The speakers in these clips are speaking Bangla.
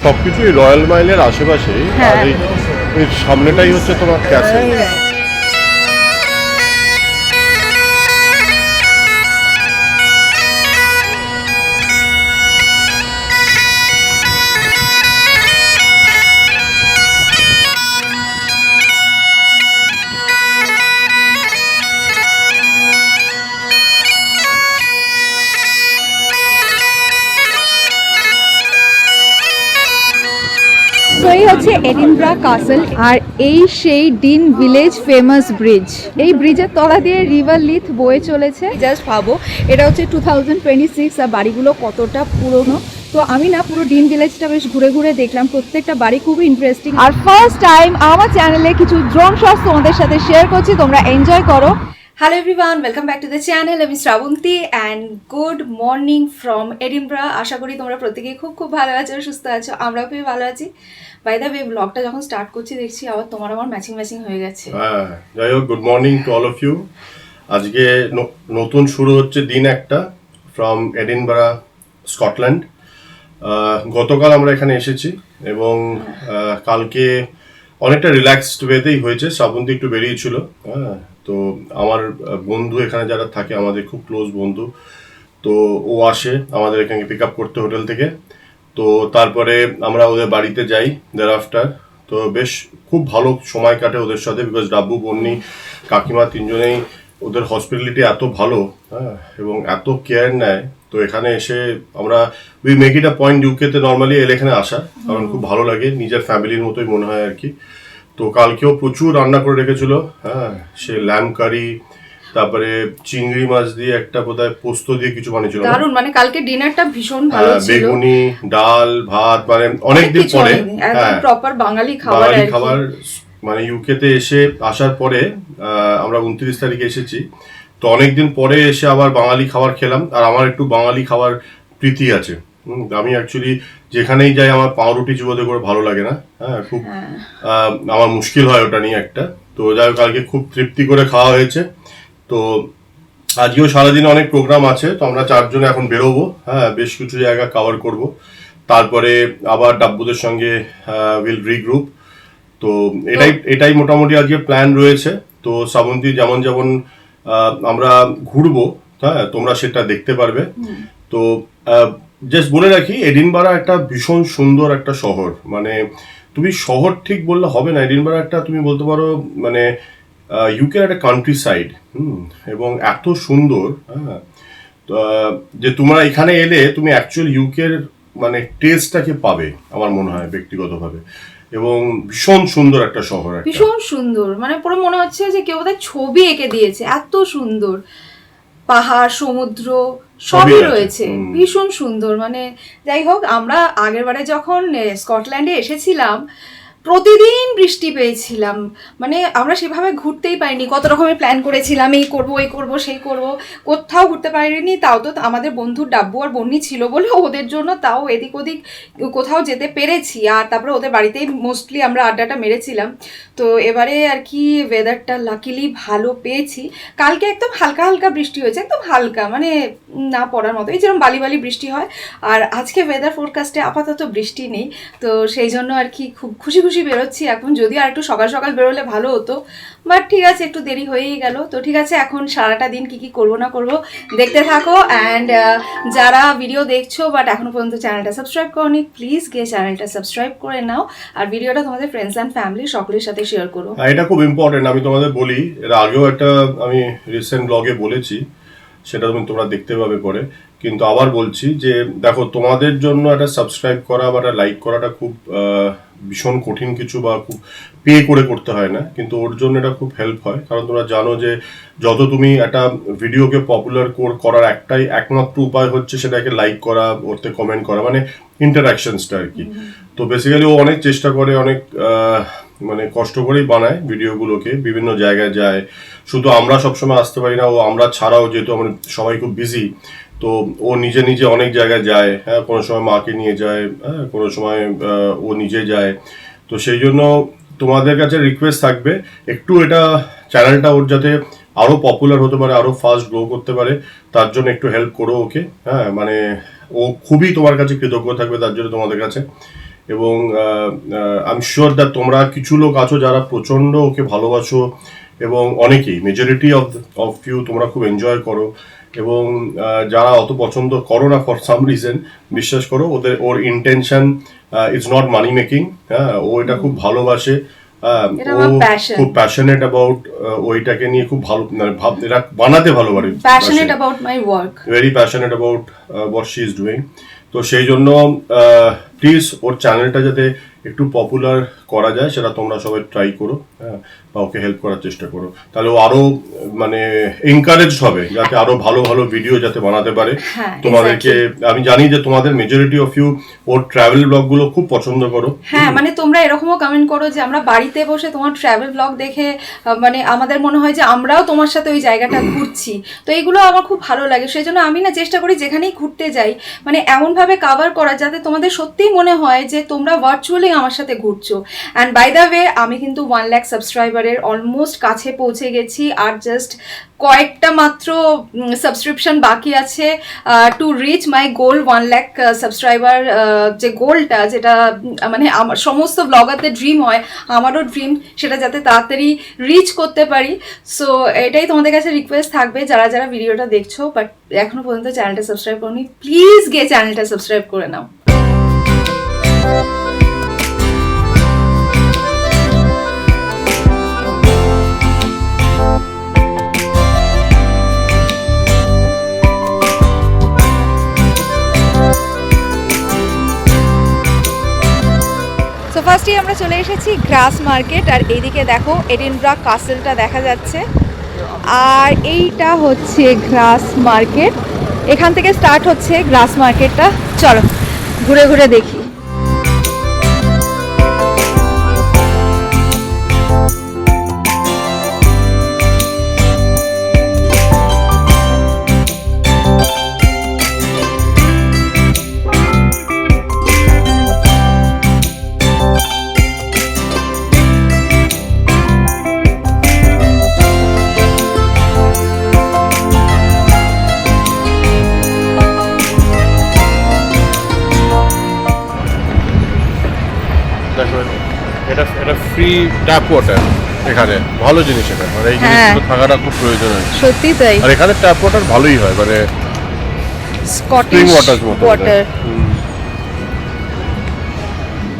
সবকিছুই রয়্যাল মাইলের আশেপাশে। আর এই সামনেটাই হচ্ছে তোমার ক্যাসেল। এই হচ্ছে এডিনব্রা কাসল, আর এই সেই ডিন ভিলেজ ফেমাস ব্রিজ। এই ব্রিজের তলা দিয়ে রিভার লিথ বয়ে চলেছে। জাস্ট ভাবো, এটা হচ্ছে 2026 আর বাড়িগুলো কতটা পুরনো। তো আমি না পুরো ডিন ভিলেজটা বেশ ঘুরে ঘুরে দেখলাম, প্রত্যেকটা বাড়ি খুবই ইন্টারেস্টিং। আর ফার্স্ট টাইম আমার চ্যানেলে কিছু ড্রোন শটস তোমাদের সাথে শেয়ার করছি, তোমরা এনজয় করো। Hello everyone, welcome back to the channel. আমি Srabanti and good morning from Edinburgh. আশা করি তোমরা প্রত্যেকেই খুব খুব ভালো আছো, সুস্থ আছো। আমরাও খুবই ভালো আছি। বাই দ্য ওয়ে, ব্লগটা যখন স্টার্ট করছি দেখছি আবার তোমার আমার ম্যাচিং হয়ে গেছে। হ্যাঁ, যাই হোক, good morning to all of you. আজকে নতুন শুরু হচ্ছে দিন একটা ফ্রম এডিনবরা, স্কটল্যান্ড। গতকাল আমরা এখানে এসেছি এবং কালকে অনেকটা রিল্যাক্সড ওয়েতেই হয়েছে। শ্রাবন্তী একটু বেরিয়েছিল। হ্যাঁ, তো আমার বন্ধু এখানে যারা থাকে, আমাদের খুব ক্লোজ বন্ধু, তো ও আসে আমাদের এখানে পিক আপ করতে হোটেল থেকে। তো তারপরে আমরা ওদের বাড়িতে যাই দেয়ার আফটার। তো বেশ খুব ভালো সময় কাটে ওদের সাথে, বিকজ ডাব্বু, বন্নি, কাকিমা তিনজনেই ওদের হসপিটালিটি এত ভালো, হ্যাঁ, এবং এত কেয়ার নেয়। তো এখানে এসে আমরা we make it a point ইউকেতে নর্মালি এলে এখানে আসা, কারণ খুব ভালো লাগে, নিজের ফ্যামিলির মতোই মনে হয় আর কি। তো কালকেও প্রচুর রান্না করে রেখেছিল। হ্যাঁ, সে ল্যাম্ব কারি, তারপরে চিংড়ি মাছ দিয়ে একটা বোধহয় পোস্ত দিয়ে কিছু বানিয়েছিল, দারুণ। মানে কালকে ডিনারটা ভীষণ ভালো ছিল। বেগুনি, ডাল, ভাত, মানে অনেকদিন পরে একদম প্রপার বাঙালি খাবার। মানে ইউকেতে আসার পরে আমরা 29 তারিখে এসেছি, তো অনেকদিন পরে এসে আবার বাঙালি খাবার খেলাম। আর আমার একটু বাঙালি খাবার প্রীতি আছে। আমি অ্যাকচুয়ালি যেখানেই যাই আমার পাউরুটি চুবোতে করে ভালো লাগে না। হ্যাঁ, খুব আমার মুশকিল হয় ওটা নিয়ে একটা। তো যাই হোক, কালকে খুব তৃপ্তি করে খাওয়া হয়েছে। তো আজকেও সারাদিন অনেক প্রোগ্রাম আছে, তো আমরা চারজনে এখন বেরোবো। হ্যাঁ, বেশ কিছু জায়গা কভার করব, তারপরে আবার ডাব্বুদের সঙ্গে উইল রিগ্রুপ। তো এটাই মোটামুটি আজকে প্ল্যান রয়েছে। তো শ্রাবন্তী যেমন যেমন আমরা ঘুরবো, হ্যাঁ, তোমরা সেটা দেখতে পারবে। তো জাস্ট বলে রাখি, এডিনবরা একটা ভীষণ সুন্দর একটা শহর। মানে তুমি শহর ঠিক বললে হবে না, এডিনবরা একটা তুমি বলতে পারো মানে ইউকের একটা কান্ট্রি সাইড। এবং এত সুন্দর, হ্যাঁ, যে তোমরা এখানে এলে তুমি অ্যাকচুয়াল ইউকের মানে টেস্টটাকে পাবে আমার মনে হয় ব্যক্তিগতভাবে। এবং ভীষণ সুন্দর একটা শহর, ভীষণ সুন্দর। মানে পুরো মনে হচ্ছে যে কেউ বোধহয় ছবি এঁকে দিয়েছে, এত সুন্দর। পাহাড়, সমুদ্র সবই রয়েছে, ভীষণ সুন্দর। মানে যাই হোক, আমরা আগের বারে যখন স্কটল্যান্ডে এসেছিলাম প্রতিদিন বৃষ্টি পেয়েছিলাম। মানে আমরা সেভাবে ঘুরতেই পারিনি, কত রকমের প্ল্যান করেছিলাম, এই করব, এই করব, সেই করব, কোথাও ঘুরতে পারিনি। তাও তো আমাদের বন্ধু ডাব্বু আর বন্নি ছিল বলে ওদের জন্য তাও এদিক ওদিক কোথাও যেতে পেরেছি। আর তারপরে ওদের বাড়িতেই মোস্টলি আমরা আড্ডাটা মেরেছিলাম। তো এবারে আর কি ওয়েদারটা লাকিলি ভালো পেয়েছি। কালকে একদম হালকা হালকা বৃষ্টি হয়েছে, একদম হালকা, মানে না পড়ার মতো, এই যেরকম বালি বালি বৃষ্টি হয়। আর আজকে ওয়েদার ফোরকাস্টে আপাতত বৃষ্টি নেই, তো সেই জন্য আর কি খুব খুশি বেরোচ্ছি এখন। যদিও আর একটু সকাল সকাল বেরোলে ভালো হতো, বাট ঠিক আছে, একটু দেরি হয়েই গেল। তো ঠিক আছে, এখন সারাটা দিন কি করবো না করবো দেখতে থাকো। অ্যান্ড যারা ভিডিও দেখছো বাট এখনো পর্যন্ত চ্যানেলটা সাবস্ক্রাইব করোনি, প্লিজ গিয়ে চ্যানেলটা সাবস্ক্রাইব করে নাও। আর ভিডিওটা তোমাদের ফ্রেন্ডস অ্যান্ড ফ্যামিলি সকলের সাথে শেয়ার করো। এটা খুব ইম্পর্টেন্ট। আমি তোমাদের বলি, এর আগেও একটা আমি রিসেন্ট ব্লগে বলেছি, সেটা তোমরা দেখতে পাবে পরে। কিন্তু আবার বলছি যে দেখো, তোমাদের জন্য একটা সাবস্ক্রাইব করা বা একটা লাইক করাটা খুব ভীষণ কঠিন কিছু, বা খুব পে করে করতে হয় না, কিন্তু ওর জন্য এটা খুব হেল্প হয়। কারণ তোমরা জানো যে যত তুমি একটা ভিডিওকে পপুলার করার একমাত্র উপায় হচ্ছে সেটাকে লাইক করা, ওতে কমেন্ট করা, মানে ইন্টারাকশনসটা আর কি। তো বেসিক্যালি ও অনেক চেষ্টা করে, অনেক মানে কষ্ট করেই বানায় ভিডিওগুলোকে, বিভিন্ন জায়গায় যায়। শুধু আমরা সবসময় আসতে পারি না, ও আমরা ছাড়াও, যেহেতু আমরা সবাই খুব বিজি, তো ও নিজে নিজে অনেক জায়গায় যায়। হ্যাঁ, কোনো সময় মাকে নিয়ে যায়, হ্যাঁ, কোনো সময় ও নিজে যায়। তো সেই জন্য তোমাদের কাছে রিকোয়েস্ট থাকবে, একটু এটা চ্যানেলটা ওর যাতে আরো পপুলার হতে পারে, আরো ফাস্ট গ্রো করতে পারে, তার জন্য একটু হেল্প করো ওকে। হ্যাঁ, মানে ও খুবই তোমার কাছে কৃতজ্ঞ থাকবে তার জন্য, তোমাদের কাছে। এবং আই এম শিওর দ্যাট তোমরা কিছু লোক আছো যারা প্রচণ্ড ওকে ভালোবাসো, এবং অনেকেই মেজরিটি অফ ইউ তোমরা খুব এনজয় করো, এবং যারা অত পছন্দ করো না ফর সাম রিজন, বিশ্বাস করো ওর intention it's not money making. হ্যাঁ, ও এটা খুব ভালোবাসে, এটা ও আমার passion. খুব প্যাশনেট অ্যাবাউট ওইটাকে নিয়ে, খুব ভালো এটা বানাতে ভালো পারে, passionate about my work. Very passionate about what she is doing. তো সেই জন্য প্লিজ ওর চ্যানেলটা যাতে একটু পপুলার করা যায় সেটা তোমরা সবাই ট্রাই করো, হ্যাঁ, বা ওকে হেল্প করার চেষ্টা করো, তাহলে ও আরো মানে এনকারেজ হবে যাতে আরো ভালো ভালো ভিডিও যাতে বানাতে পারে। হ্যাঁ, তোমাদেরকে আমি জানি যে তোমাদের মেজরিটি অফ ইউ ওর ট্রাভেল ব্লগ গুলো খুব পছন্দ করো। হ্যাঁ, মানে তোমরা এরকমও কমেন্ট করো যে আমরা বাড়িতে বসে তোমার ট্রাভেল ব্লগ দেখে মানে আমাদের মনে হয় যে আমরাও তোমার সাথে ওই জায়গাটা ঘুরছি। তো এইগুলো আমার খুব ভালো লাগে, সেই জন্য আমি না চেষ্টা করি যেখানেই ঘুরতে যাই মানে এমনভাবে কাভার করা যাতে তোমাদের সত্যিই মনে হয় যে তোমরা ভার্চুয়ালি আমার সাথে ঘুরছো। অ্যান্ড বাই দ্য ওয়ে, আমি কিন্তু 1 লাখ সাবস্ক্রাইবারের অলমোস্ট কাছে পৌঁছে গেছি, আর জাস্ট কয়েকটা মাত্র সাবস্ক্রিপশন বাকি আছে to reach my goal 1 lakh subscriber. যে গোলটা, যেটা মানে আমার সমস্ত ব্লগারদের ড্রিম হয়, আমারও ড্রিম সেটা যাতে তাড়াতাড়ি রিচ করতে পারি। সো এটাই তোমাদের কাছে রিকোয়েস্ট থাকবে, যারা যারা ভিডিওটা দেখছো বাট এখনো পর্যন্ত চ্যানেলটা সাবস্ক্রাইব করোনি, প্লিজ গিয়ে চ্যানেলটা সাবস্ক্রাইব করে নাও। সো ফার্স্টেই আমরা চলে এসেছি গ্রাস মার্কেট, আর এইদিকে দেখো এডিনব্রা কাসেলটা দেখা যাচ্ছে, আর এইটা হচ্ছে গ্রাস মার্কেট। এখান থেকে স্টার্ট হচ্ছে গ্রাস মার্কেটটা। চলো ঘুরে ঘুরে দেখি। দেখো এটা এটা ফ্রি ট্যাপ ওয়াটার, এখানে ভালো জিনিস, এটা মানে এই জিনিসগুলো থাকাটা খুব প্রয়োজন আছে। সত্যি তাই, আর এখানে ট্যাপ ওয়াটার ভালোই হয়, মানে স্কটিশ ওয়াটার মতো ওয়াটার।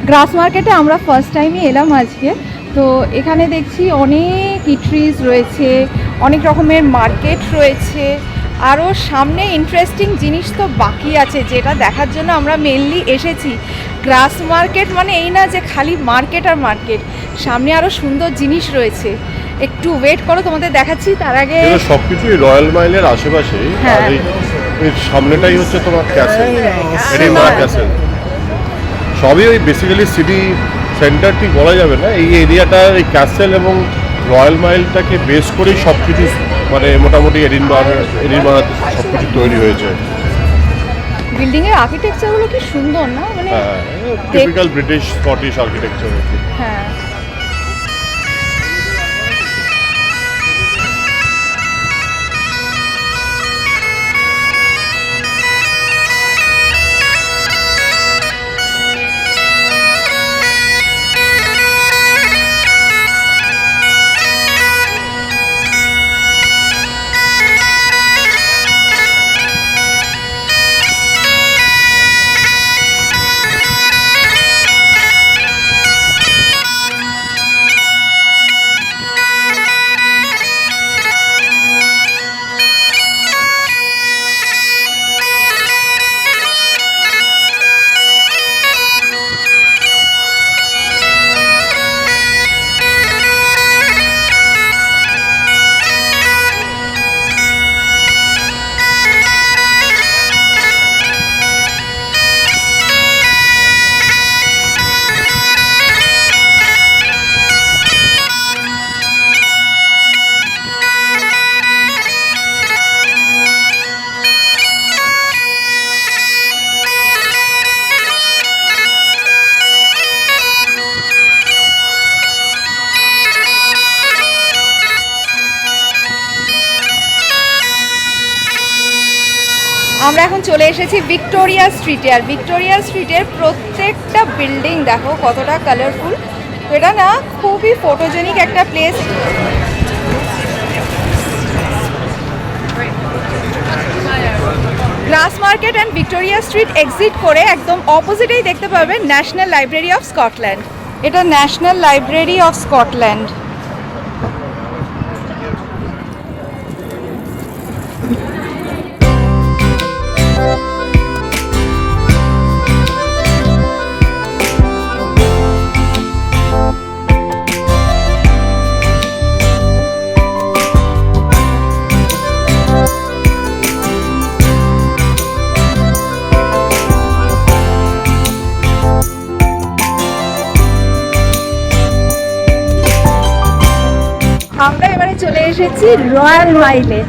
গ্রাস মার্কেটে আমরা ফার্স্ট টাইমই এলাম আজকে। তো এখানে দেখছি অনেক ইট্রিজ রয়েছে, অনেক রকমের মার্কেট রয়েছে, আরও সামনে ইন্টারেস্টিং জিনিস তো বাকি আছে যেটা দেখার জন্য আমরা মেনলি এসেছি। গ্রাস মার্কেট মানে এই না যে খালি মার্কেট আর মার্কেট, সামনে আরও সুন্দর জিনিস রয়েছে। একটু ওয়েট করো, তোমাদের দেখাচ্ছি। তার আগে এগুলো সবকিছুই রয়্যাল মাইলের আশেপাশে, হ্যাঁ। আর এর সামনেটাই হচ্ছে তোমার ক্যাসেল, এডিনবরা ক্যাসেল। সবই ওই বেসিক্যালি সিটি সেন্টার ঠিক বলা যাবে না, এই এরিয়াটার এই ক্যাসেল এবং রয়্যাল মাইলটাকে বেস করেই সব কিছু মানে মোটামুটি এডিনবরাতে সব কিছু তৈরি হয়েছে। বিল্ডিংয়ের আর্কিটেকচারগুলো কি সুন্দর না, মানে হ্যাঁ, টিপিক্যাল ব্রিটিশ স্কটিশ আর্কিটেকচার। হ্যাঁ। আমরা এখন চলে এসেছি ভিক্টোরিয়া স্ট্রিটে, আর ভিক্টোরিয়া স্ট্রিটের প্রত্যেকটা বিল্ডিং দেখো কতটা কালারফুল। তো এটা না খুবই ফটোজেনিক একটা place. Glass market and Victoria street exit করে একদম অপোজিটেই দেখতে পাবেন ন্যাশনাল লাইব্রেরি অফ স্কটল্যান্ড। এটা ন্যাশনাল লাইব্রেরি অফ স্কটল্যান্ড। আমরা এবারে চলে এসেছি রয়্যাল মাইলে।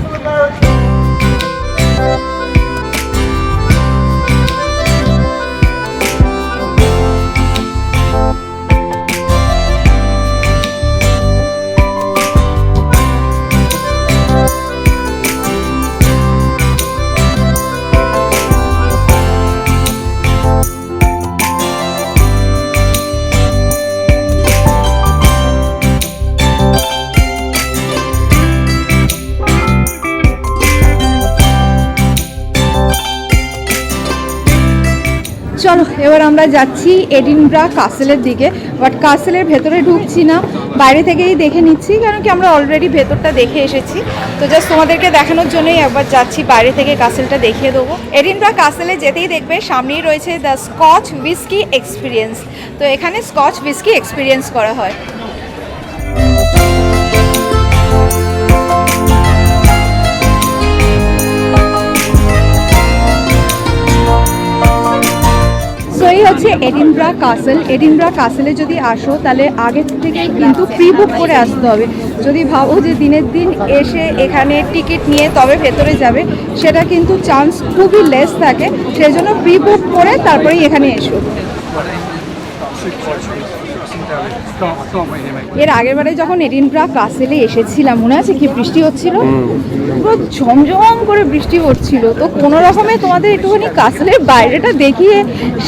চলো এবার আমরা যাচ্ছি এডিনব্রা কাসেলের দিকে, বাট কাসেলের ভেতরে ঢুকছি না, বাইরে থেকেই দেখে নিচ্ছি, কারণ কি আমরা অলরেডি ভেতরটা দেখে এসেছি। তো জাস্ট তোমাদেরকে দেখানোর জন্যই একবার যাচ্ছি, বাইরে থেকে কাসেলটা দেখিয়ে দেবো। এডিনব্রা কাসেলে যেতেই দেখবে সামনেই রয়েছে দ্য স্কচ হুইস্কি এক্সপিরিয়েন্স। তো এখানে স্কচ হুইস্কি এক্সপিরিয়েন্স করা হয়। তো এই হচ্ছে এডিনব্রা কাসেল। এডিনব্রা কাসেলে যদি আসো তাহলে আগের থেকে কিন্তু প্রি বুক করে আসতে হবে। যদি ভাবো যে দিনের দিন এসে এখানে টিকিট নিয়ে তবে ভেতরে যাবে, সেটা কিন্তু চান্স খুবই লেস থাকে, সেই জন্য প্রি বুক করে তারপরেই এখানে এসো। এর আগের বারে যখন এডিনব্রা কাসেলে এসেছিলাম মনে আছে কি বৃষ্টি হচ্ছিল, পুরো ঝমঝম করে বৃষ্টি হচ্ছিল। তো কোনো রকমে তোমাদের একটুখানি কাসেলের বাইরেটা দেখিয়ে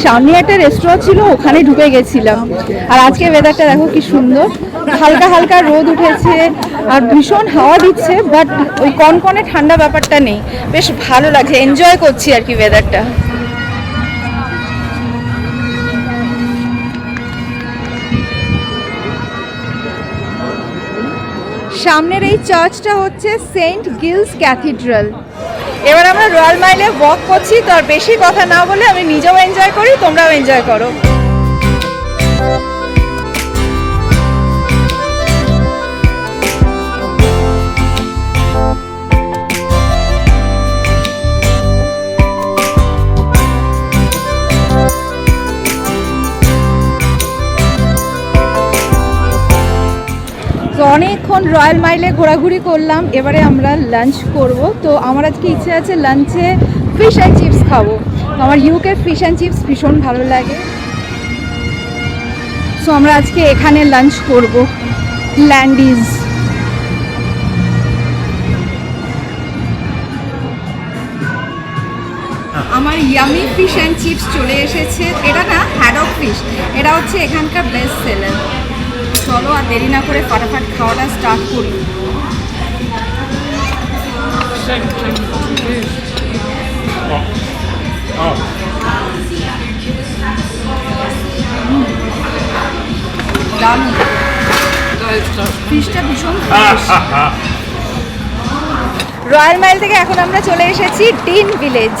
সামনে একটা রেস্টুরেন্ট ছিল ওখানে ঢুকে গেছিলাম। আর আজকে ওয়েদারটা দেখো কি সুন্দর, হালকা হালকা রোদ উঠেছে আর ভীষণ হাওয়া দিচ্ছে, বাট ওই কনকনে ঠান্ডা ব্যাপারটা নেই, বেশ ভালো লাগছে, এনজয় করছি আর কি ওয়েদারটা। সামনের এই চার্চটা হচ্ছে সেন্ট গিলস ক্যাথিড্রাল। এবার আমরা রয়্যাল মাইলে ওয়াক করছি, তো আর বেশি কথা না বলে আমি নিজেও এনজয় করি, তোমরাও এনজয় করো। তো অনেকক্ষণ রয়্যাল মাইলে ঘোরাঘুরি করলাম, এবারে আমরা লাঞ্চ করব। তো আমার আজকে ইচ্ছে আছে লাঞ্চে ফিশ অ্যান্ড চিপস খাবো। আমার ইউকে ফিশ অ্যান্ড চিপস ভীষণ ভালো লাগে। সো আমরা আজকে এখানে লাঞ্চ করব, ল্যান্ডিজ। আমার ইয়ামি ফিশ অ্যান্ড চিপস চলে এসেছে। এটা না হ্যাডক ফিশ, এটা হচ্ছে এখানকার বেস্ট সেলার। চলো আর দেরি না করে ফটাফট খাওয়াটা স্টার্ট করি। দারুণ, ফিশটা ভীষণ ফ্রেশ। রয়্যাল মাইল থেকে এখন আমরা চলে এসেছি ডিন ভিলেজ।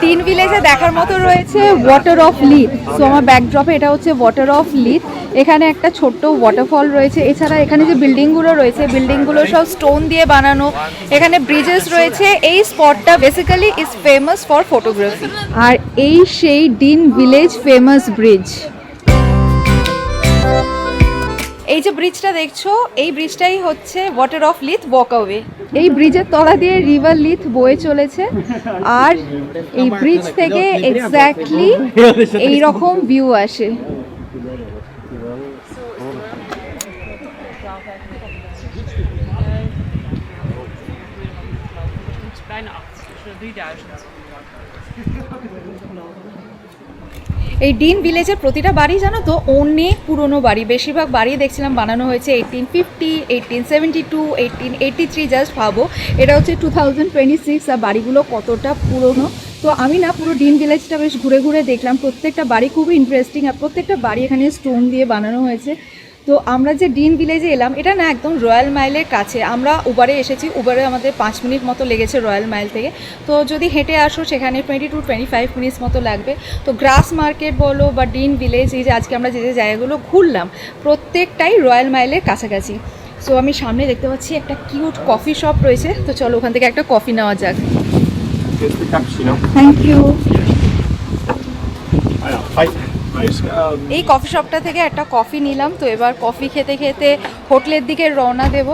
ডিন ভিলেজে দেখার মতো রয়েছে ওয়াটার অফ লিথ। সো আমার ব্যাকড্রপে এটা হচ্ছে ওয়াটার অফ লিথ। এখানে একটা ছোট্ট ওয়াটারফল রয়েছে। এছাড়া এখানে যে বিল্ডিংগুলো রয়েছে, বিল্ডিংগুলো সব স্টোন দিয়ে বানানো। এখানে ব্রিজেস রয়েছে। এই স্পটটা basically is famous for photography. আর এই সেই ডিন ভিলেজ ফেমাস ব্রিজ। এই যে ব্রিজটা দেখছো, এই ব্রিজটাই হচ্ছে ওয়াটার অফ লিথ ওয়াকওয়ে। এই ব্রিজের তলা দিয়ে রিভার লিথ বয়ে চলেছে। আর এই ব্রিজ থেকে এক্স্যাক্টলি এই রকম ভিউ আসে। Bijna 3000. এই ডিন ভিলেজের প্রতিটা বাড়ি জানো তো অনেক পুরনো বাড়ি। বেশিরভাগ বাড়ি দেখছিলাম বানানো হয়েছে 1850, 1872, 1883। জাস্ট ভাবো এটা হচ্ছে 2026 আর বাড়িগুলো কতটা পুরনো। তো আমি না পুরো ডিন ভিলেজটা বেশ ঘুরে ঘুরে দেখলাম। প্রত্যেকটা বাড়ি খুবই ইন্টারেস্টিং আর প্রত্যেকটা বাড়ি এখানে স্টোন দিয়ে বানানো হয়েছে। তো আমরা যে ডিন ভিলেজে এলাম, এটা না একদম রয়্যাল মাইলের কাছে। আমরা উবারে এসেছি, উবারে আমাদের 5 মিনিট মতো লেগেছে রয়্যাল মাইল থেকে। তো যদি হেঁটে আসো সেখানে 20 to 25 মিনিটস মতো লাগবে। তো গ্রাস মার্কেট বলো বা ডিন ভিলেজ, এই যে আজকে আমরা যে যে জায়গাগুলো ঘুরলাম প্রত্যেকটাই রয়্যাল মাইলের কাছাকাছি। সো আমি সামনে দেখতে পাচ্ছি একটা কিউট কফি শপ রয়েছে। তো চলো ওখান থেকে একটা কফি নেওয়া যাক। Thank you. এই কফি শপটা থেকে একটা কফি নিলাম। তো এবার কফি খেতে খেতে হোটেলের দিকে রওনা দেব,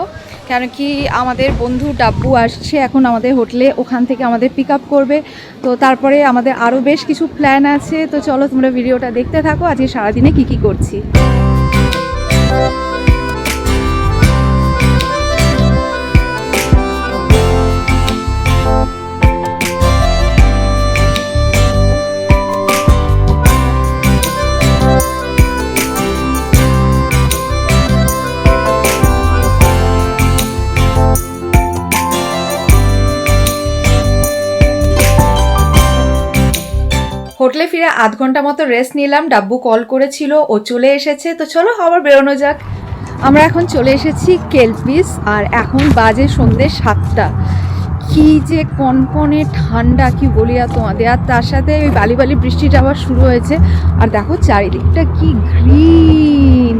কেন কি আমাদের বন্ধু ডাব্বু আসছে এখন আমাদের হোটেলে। ওখান থেকে আমাদের পিক আপ করবে। তো তারপরে আমাদের আরও বেশ কিছু প্ল্যান আছে। তো চলো তোমরা ভিডিওটা দেখতে থাকো আজকে সারাদিনে কি করছি। হোটেলে ফিরে আধ ঘন্টা মতো রেস্ট নিলাম। ডাব্বু কল করেছিল, ও চলে এসেছে। তো চলো আবার বেরোনো যাক। আমরা এখন চলে এসেছি কেলপিস আর এখন বাজে সন্ধ্যে 7টা। কি যে কনকনে ঠান্ডা কি বলি আর তোমাদের। আর তার সাথে ওই বালি বালি বৃষ্টিটা আবার শুরু হয়েছে। আর দেখো চারিদিকটা কি গ্রিন,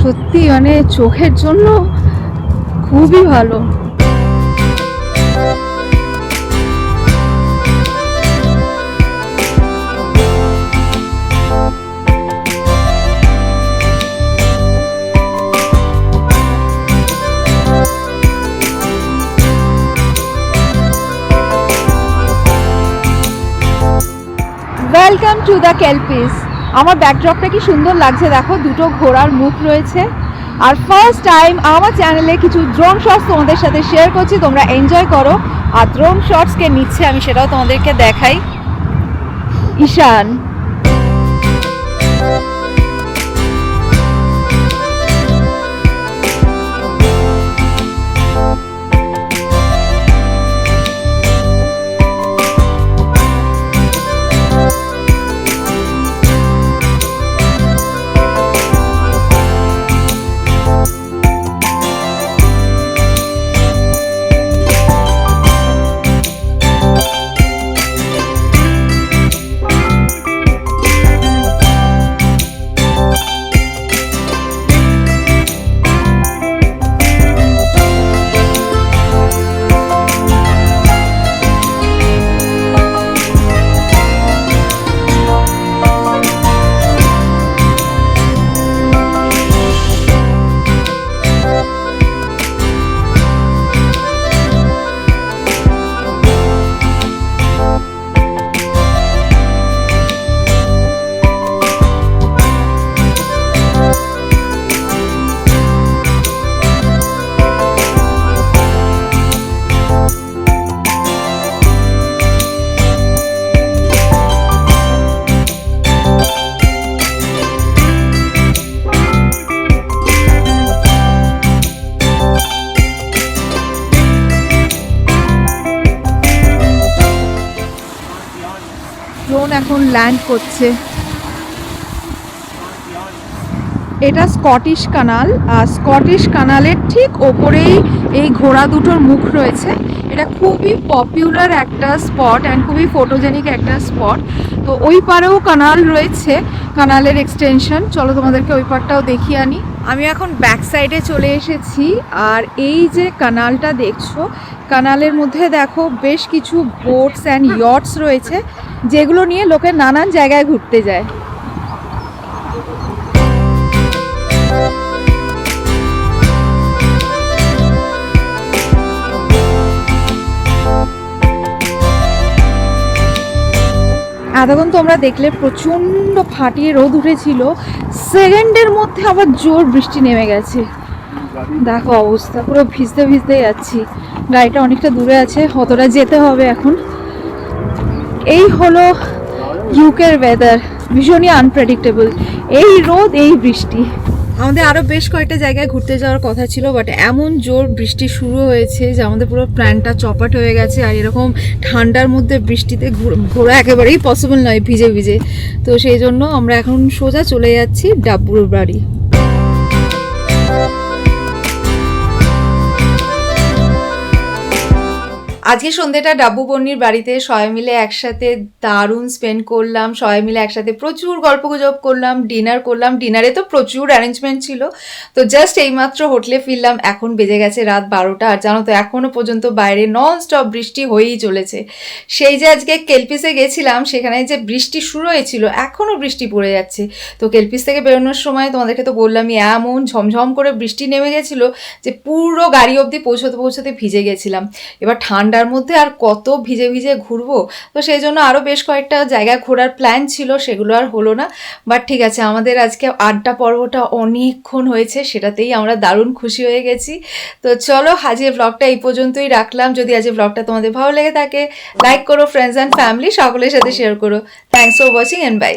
সত্যি মানে চোখের জন্য খুবই ভালো। Welcome to the Kelpies. আমার ব্যাকড্রপটা কি সুন্দর লাগছে দেখো, দুটো ঘোড়ার মুখ রয়েছে। আর ফার্স্ট টাইম আমার চ্যানেলে কিছু ড্রোন শটস তোমাদের সাথে শেয়ার করছি, তোমরা এনজয় করো। আর ড্রোন শটসকে নিচ্ছে আমি সেটাও তোমাদেরকে দেখাই। ঈশান ড্রোন এখন ল্যান্ড করছে। এটা স্কটিশ কানাল। আর স্কটিশ কানালের ঠিক ওপরেই এই ঘোড়া দুটোর মুখ রয়েছে। এটা এটা খুবই পপুলার একটা স্পট অ্যান্ড খুবই ফটোজেনিক একটা স্পট। তো ওই পারেও কানাল রয়েছে, কানালের এক্সটেনশন। চলো তোমাদেরকে ওই পারটাও দেখিয়ে আনি। আমি এখন ব্যাক সাইডে চলে এসেছি, আর এই যে কানালটা দেখছো, কানালের মধ্যে দেখো বেশ কিছু বোটস অ্যান্ড ইয়টস রয়েছে, যেগুলো নিয়ে লোকে নানান জায়গায় ঘুরতে যায়। এতক্ষণ তোমরা দেখলে প্রচণ্ড ফাটিয়ে রোদ উঠেছিল, সেকেন্ডের মধ্যে আবার জোর বৃষ্টি নেমে গেছে। দেখো অবস্থা, পুরো ভিজতে ভিজতে যাচ্ছি। গাড়িটা অনেকটা দূরে আছে, অতটা যেতে হবে এখন। এই হলো ইউকের ওয়েদার, ভীষণই আনপ্রেডিক্টেবল। এই রোদ, এই বৃষ্টি। আমাদের আরও বেশ কয়েকটা জায়গায় ঘুরতে যাওয়ার কথা ছিল, বাট এমন জোর বৃষ্টি শুরু হয়েছে যে আমাদের পুরো প্ল্যানটা চপাট হয়ে গেছে। আর এরকম ঠান্ডার মধ্যে বৃষ্টিতে ঘোরা একেবারেই পসিবল নয় ভিজে ভিজে। তো সেই জন্য আমরা এখন সোজা চলে যাচ্ছি ডাব্বুর বাড়ি। আজকে সন্ধ্যেটা ডাব্বু বন্নির বাড়িতে সবাই মিলে একসাথে দারুণ স্পেন্ড করলাম। সবাই মিলে একসাথে প্রচুর গল্পগুজব করলাম, ডিনার করলাম। ডিনারে তো প্রচুর অ্যারেঞ্জমেন্ট ছিল। তো জাস্ট এইমাত্র হোটেলে ফিরলাম, এখন বেজে গেছে রাত 12টা। আর জানো তো এখনও পর্যন্ত বাইরে নন স্টপ বৃষ্টি হয়েই চলেছে। সেই যে আজকে কেলপিসে গেছিলাম, সেখানে যে বৃষ্টি শুরু হয়েছিল, এখনও বৃষ্টি পড়ে যাচ্ছে। তো কেলপিস থেকে বেরোনোর সময় তোমাদেরকে তো বললামই, এমন ঝমঝম করে বৃষ্টি নেমে গেছিলো যে পুরো গাড়ি অবধি পৌঁছতে ভিজে গেছিলাম। এবার ঠান্ডার মধ্যে আর কত ভিজে ভিজে ঘুরবো। তো সেই জন্য আরও বেশ কয়েকটা জায়গা ঘোরার প্ল্যান ছিল, সেগুলো আর হলো না। বাট ঠিক আছে, আমাদের আজকে আড্ডা পর্বটা অনেকক্ষণ হয়েছে, সেটাতেই আমরা দারুণ খুশি হয়ে গেছি। তো চলো, আজকের ব্লগটা এই পর্যন্তই রাখলাম। যদি আজকের ব্লগটা তোমাদের ভালো লেগে থাকে, লাইক করো, ফ্রেন্ডস অ্যান্ড ফ্যামিলি সকলের সাথে শেয়ার করো। Thanks for watching and by.